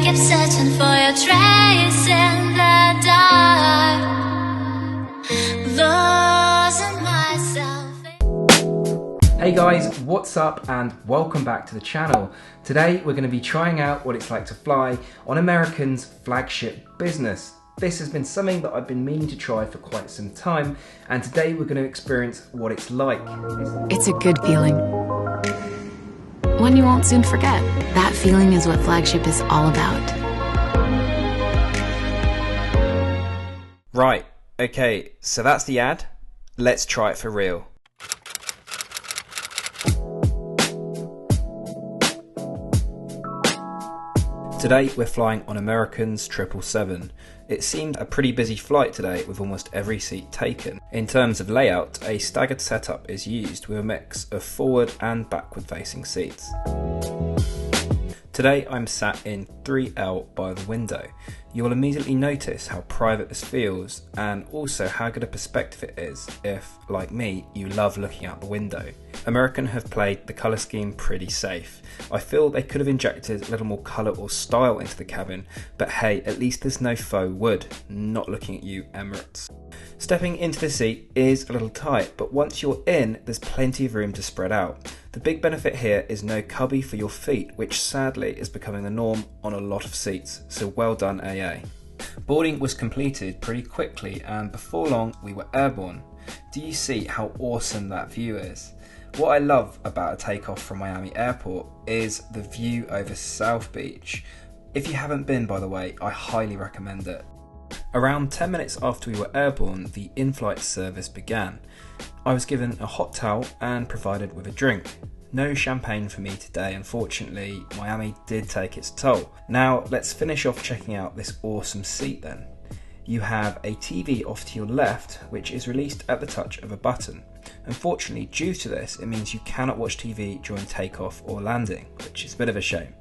keep searching for your trace in the dark, losing myself. Hey guys, what's up and welcome back to the channel. Today we're going to be trying out what it's like to fly on American's Flagship Business. This has been something that I've been meaning to try for quite some time, and today we're going to experience what it's like. It's a good feeling. One you won't soon forget. That feeling is what Flagship is all about. Right, okay, so that's the ad. Let's try it for real. Today we're flying on American's 777. It seemed a pretty busy flight today with almost every seat taken. In terms of layout, a staggered setup is used with a mix of forward and backward facing seats. Today I'm sat in 3L by the window. You will immediately notice how private this feels and also how good a perspective it is if, like me, you love looking out the window. American have played the colour scheme pretty safe. I feel they could have injected a little more colour or style into the cabin, but hey, at least there's no faux wood. Not looking at you, Emirates. Stepping into the seat is a little tight, but once you're in, there's plenty of room to spread out. The big benefit here is no cubby for your feet, which sadly is becoming the norm on a lot of seats, so well done AA. Boarding was completed pretty quickly and before long we were airborne. Do you see how awesome that view is? What I love about a takeoff from Miami Airport is the view over South Beach. If you haven't been, by the way, I highly recommend it. Around 10 minutes after we were airborne, the in-flight service began. I was given a hot towel and provided with a drink. No champagne for me today, unfortunately. Miami did take its toll. Now let's finish off checking out this awesome seat then. You have a TV off to your left, which is released at the touch of a button. Unfortunately, due to this, it means you cannot watch TV during takeoff or landing, which is a bit of a shame.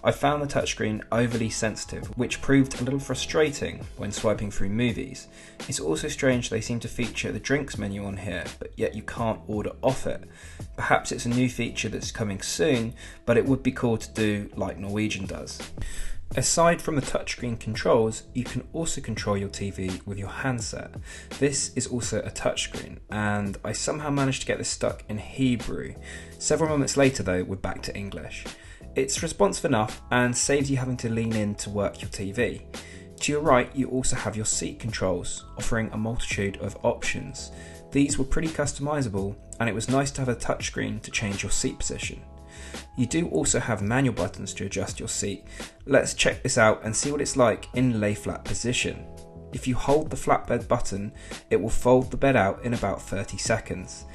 I found the touchscreen overly sensitive, which proved a little frustrating when swiping through movies. It's also strange they seem to feature the drinks menu on here, but yet you can't order off it. Perhaps it's a new feature that's coming soon, but it would be cool to do like Norwegian does. Aside from the touchscreen controls, you can also control your TV with your handset. This is also a touchscreen, and I somehow managed to get this stuck in Hebrew. Several moments later though, we're back to English. It's responsive enough and saves you having to lean in to work your TV. To your right, you also have your seat controls, offering a multitude of options. These were pretty customizable, and it was nice to have a touchscreen to change your seat position. You do also have manual buttons to adjust your seat. Let's check this out and see what it's like in lay flat position. If you hold the flatbed button, it will fold the bed out in about 30 seconds.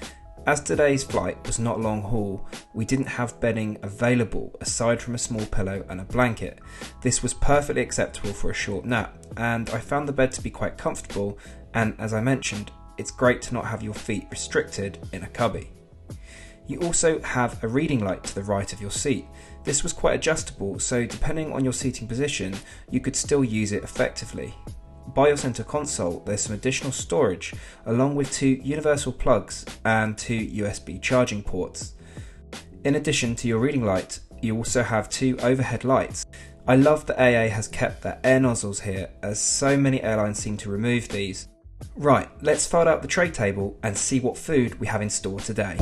As today's flight was not long haul, we didn't have bedding available aside from a small pillow and a blanket. This was perfectly acceptable for a short nap, and I found the bed to be quite comfortable, and as I mentioned, it's great to not have your feet restricted in a cubby. You also have a reading light to the right of your seat. This was quite adjustable, so depending on your seating position, you could still use it effectively. By your center console, there's some additional storage, along with 2 universal plugs and 2 USB charging ports. In addition to your reading light, you also have 2 overhead lights. I love that AA has kept their air nozzles here, as so many airlines seem to remove these. Right, let's fold out the tray table and see what food we have in store today.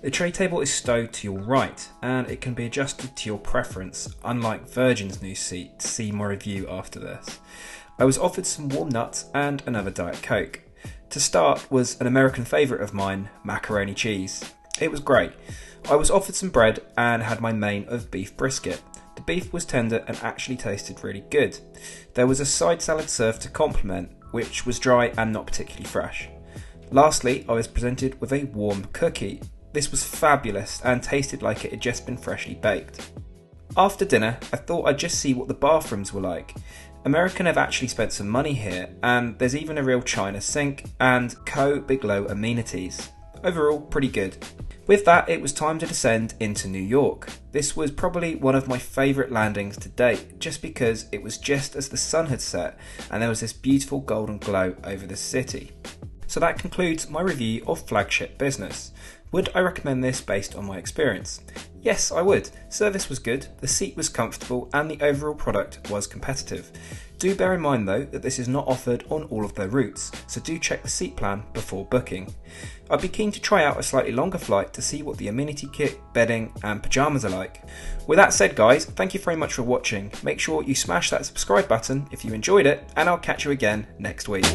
The tray table is stowed to your right, and it can be adjusted to your preference, unlike Virgin's new seat. See my review after this. I was offered some warm nuts and another Diet Coke. To start was an American favourite of mine, macaroni cheese. It was great. I was offered some bread and had my main of beef brisket. The beef was tender and actually tasted really good. There was a side salad served to complement, which was dry and not particularly fresh. Lastly, I was presented with a warm cookie. This was fabulous and tasted like it had just been freshly baked. After dinner, I thought I'd just see what the bathrooms were like. American have actually spent some money here, and there's even a real china sink and co-Biglow amenities. Overall, pretty good. With that, it was time to descend into New York. This was probably one of my favourite landings to date, just because it was just as the sun had set and there was this beautiful golden glow over the city. So that concludes my review of Flagship Business. Would I recommend this based on my experience? Yes, I would. Service was good, the seat was comfortable, and the overall product was competitive. Do bear in mind though that this is not offered on all of their routes, so do check the seat plan before booking. I'd be keen to try out a slightly longer flight to see what the amenity kit, bedding and pyjamas are like. With that said guys, thank you very much for watching. Make sure you smash that subscribe button if you enjoyed it, and I'll catch you again next week.